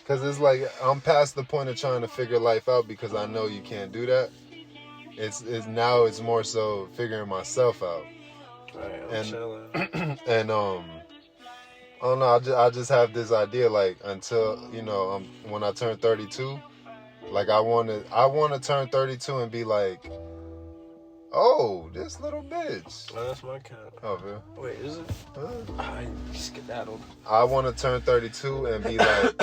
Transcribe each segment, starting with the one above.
Because it's like I'm past the point of trying to figure life out because I know you can't do that. It's now it's more so figuring myself out. Right, I'm chilling. And I don't know. I just have this idea like until when I turn 32, like I want to turn 32 and be like, oh, this little bitch. Oh, that's my cat. Oh, man. Wait, is it? I skedaddled. I want to turn 32 and be like,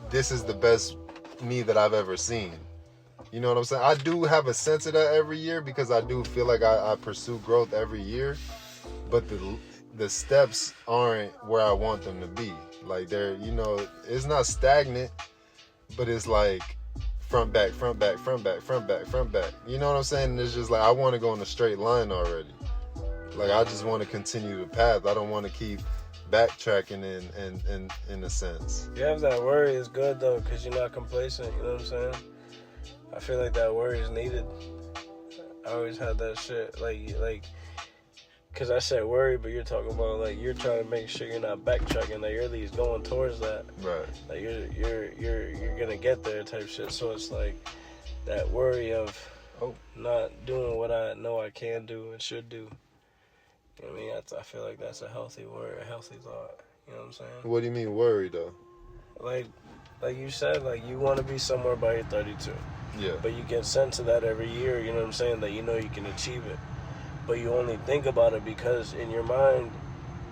this is the best me that I've ever seen. You know what I'm saying? I do have a sense of that every year because I do feel like I pursue growth every year, but the steps aren't where I want them to be. Like they're, it's not stagnant, but it's like front back, front back, front back, front back, front back. You know what I'm saying? And it's just like I want to go in a straight line already. Like I just want to continue the path. I don't want to keep backtracking in a sense. You have that worry is good though, because you're not complacent. You know what I'm saying? I feel like that worry is needed. I always had that shit, like, cause I said worry, but you're talking about like you're trying to make sure you're not backtracking, that you're at least going towards that. Right. Like you're gonna get there type shit. So it's like that worry of not doing what I know I can do and should do. You know what I mean? I feel like that's a healthy worry, a healthy thought. You know what I'm saying? What do you mean worry though? Like you said, like you want to be somewhere by your 32. Yeah. But you get sent to that every year, you know what I'm saying, that you know you can achieve it. But you only think about it because in your mind,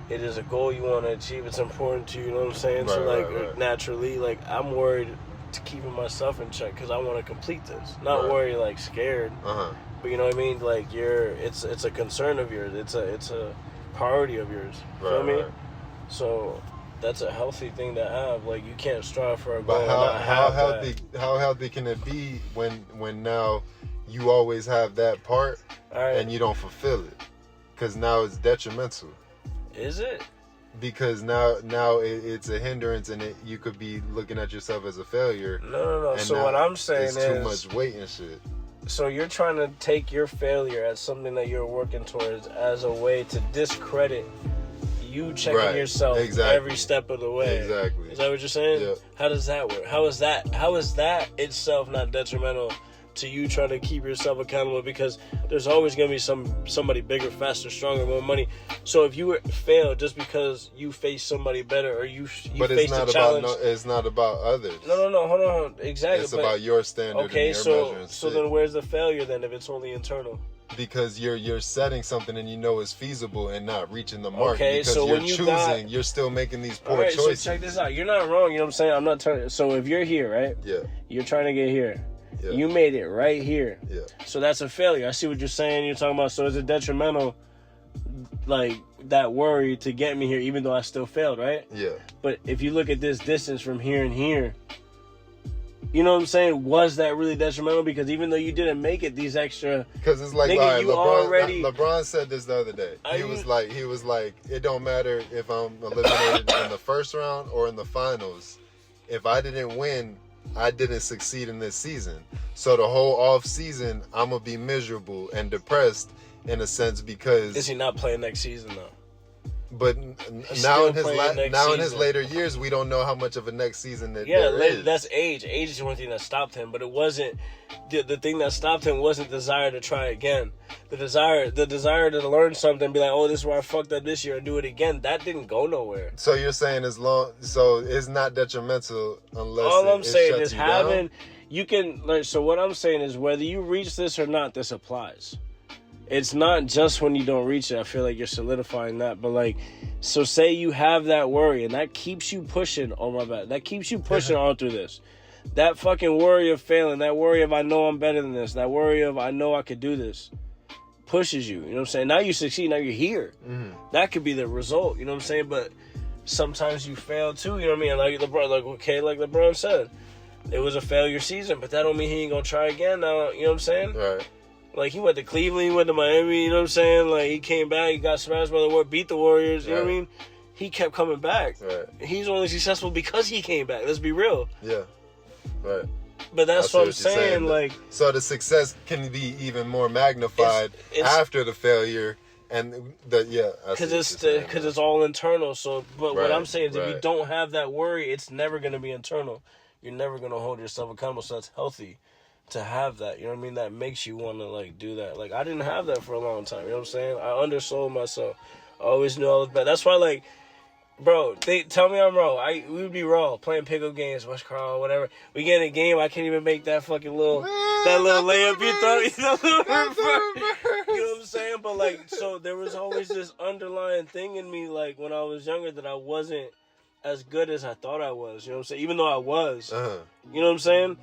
it is a goal you want to achieve. It's important to you, you know what I'm saying? Right, so, like, right. Naturally, like, I'm worried to keeping myself in check because I want to complete this. Not Right. worried, like, scared. Uh-huh. But you know what I mean? Like, it's a concern of yours. It's a priority of yours. Right, Feel me? right. So that's a healthy thing to have. Like, you can't strive for a goal. But how healthy can it be when now you always have that part and you don't fulfill it? Because now it's detrimental. Is it? Because now it's a hindrance and you could be looking at yourself as a failure. No. So what I'm saying is too much weight and shit. So you're trying to take your failure as something that you're working towards as a way to discredit you checking yourself every step of the way. Exactly. Is that what you're saying? Yeah. How does that work? How is that itself not detrimental to you trying to keep yourself accountable? Because there's always going to be somebody bigger, faster, stronger, more money. So if you fail just because you face somebody better or you face a challenge, it's not about others. No, hold on. Exactly. It's about your standard. Okay, and your measuring so stick. then where's the failure then if it's only internal? Because you're setting something and you know it's feasible and not reaching the mark. Okay, because so you're when you choosing, you're still making these poor choices. So check this out. You're not wrong. You know what I'm saying? I'm not trying. So if you're here, right? Yeah. You're trying to get here. Yeah. You made it right here. Yeah. So that's a failure. I see what you're saying. You're talking about. So is it detrimental, like that worry to get me here, even though I still failed, right? Yeah. But if you look at this distance from here and here, you know what I'm saying? Was that really detrimental? Because even though you didn't make it, these extra... Because it's like, nigga, LeBron said this the other day. He was like, it don't matter if I'm eliminated in the first round or in the finals. If I didn't win, I didn't succeed in this season. So the whole off season, I'm gonna be miserable and depressed in a sense because... Is he not playing next season though? But now in his later years, we don't know how much of a next season there is. That's age. Age is one thing that stopped him, but it wasn't the thing that stopped him wasn't desire to try again. The desire to learn something, be like, oh, this is where I fucked up this year, and do it again. That didn't go nowhere. So you're saying so it's not detrimental unless all I'm saying is down? You can learn. So what I'm saying is whether you reach this or not, this applies. It's not just when you don't reach it. I feel like you're solidifying that. But, like, so say you have that worry, and that keeps you pushing. Oh, my bad. That keeps you pushing on through this. That fucking worry of failing, that worry of I know I'm better than this, that worry of I know I could do this, pushes you. You know what I'm saying? Now you succeed. Now you're here. Mm-hmm. That could be the result. You know what I'm saying? But sometimes you fail, too. You know what I mean? Like LeBron said, it was a failure season, but that don't mean he ain't going to try again now. You know what I'm saying? Right. Like, he went to Cleveland, he went to Miami, you know what I'm saying? Like, he came back, he got smashed by the Warriors, beat the Warriors, you know what I mean? He kept coming back. Right. He's only successful because he came back. Let's be real. Yeah. Right. But that's what I'm saying, like... So the success can be even more magnified after the failure And because it's all internal. So, but what I'm saying is, if you right. don't have that worry, it's never gonna be internal. You're never gonna hold yourself accountable. So that's healthy to have that. You know what I mean? That makes you want to like do that. Like I didn't have that for a long time. You know what I'm saying? I undersold myself. I always knew I was bad. That's why, like, bro, they tell me I'm raw. We would be raw playing pickup games, West Carl, whatever. We get in a game, I can't even make that fucking little layup you thought. You know what I'm saying? But like, so there was always this underlying thing in me, like when I was younger, that I wasn't as good as I thought I was. You know what I'm saying? Even though I was. You know what I'm saying?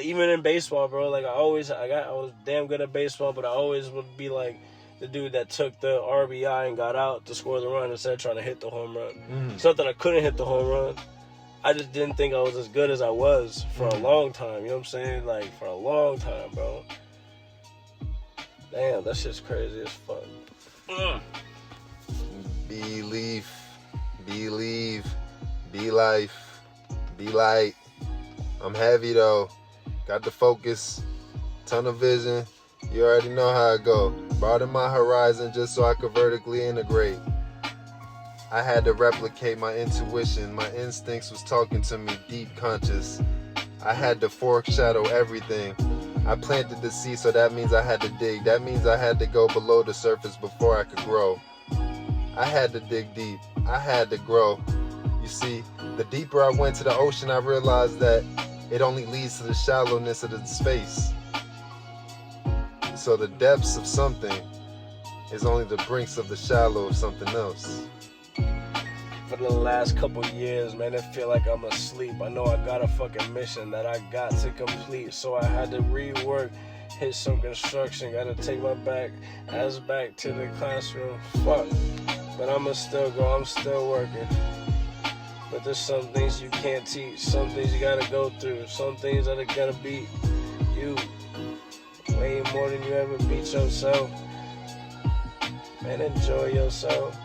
Even in baseball, bro. Like I was damn good at baseball, but I always would be like the dude that took the RBI and got out to score the run instead of trying to hit the home run. It's not that I couldn't hit the home run. I just didn't think I was as good as I was for a long time. You know what I'm saying? Like, for a long time, bro. Damn, that shit's crazy as fuck. Believe, be life, be light. I'm heavy, though. Got the focus, ton of vision. You already know how it go. Broaden my horizon just so I could vertically integrate. I had to replicate my intuition. My instincts was talking to me deep conscious. I had to foreshadow everything. I planted the seed, so that means I had to dig. That means I had to go below the surface before I could grow. I had to dig deep. I had to grow. You see, the deeper I went to the ocean, I realized that it only leads to the shallowness of the space. So the depths of something is only the brinks of the shallow of something else. For the last couple years, man, it feel like I'm asleep. I know I got a fucking mission that I got to complete, so I had to rework, hit some construction, gotta take my ass back to the classroom. Fuck, but I'ma still go, I'm still working. But there's some things you can't teach, some things you gotta go through, some things that are gonna beat you way more than you ever beat yourself. Man, enjoy yourself.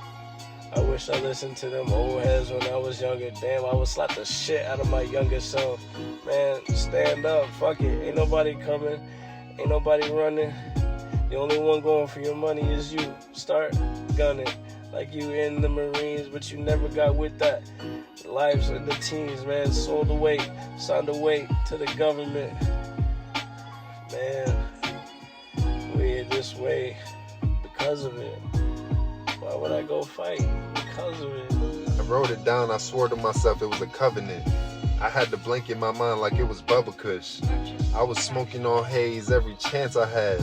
I wish I listened to them old heads when I was younger. Damn, I would slap the shit out of my younger self. Man, stand up. Fuck it. Ain't nobody coming. Ain't nobody running. The only one going for your money is you. Start gunning. Like you in the Marines, but you never got with that. Lives in the teens, man. Sold away. Signed away to the government. Man, we're this way because of it. Why would I go fight? Because of it. I wrote it down, I swore to myself it was a covenant. I had to blink in my mind like it was Bubba Kush. I was smoking on haze every chance I had.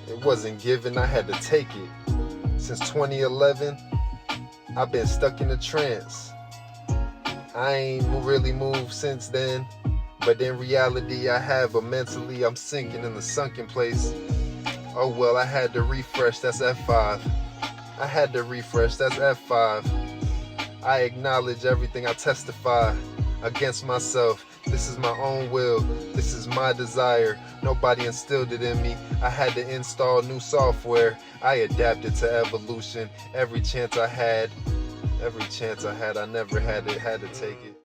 It wasn't given, I had to take it. Since 2011, I've been stuck in a trance. I ain't really moved since then, but in reality I have, but mentally I'm sinking in the sunken place. Oh well, I had to refresh, that's F5. I had to refresh, that's F5. I acknowledge everything, I testify against myself. This is my own will, this is my desire. Nobody instilled it in me. I had to install new software. I adapted to evolution. Every chance I had, I never had to take it.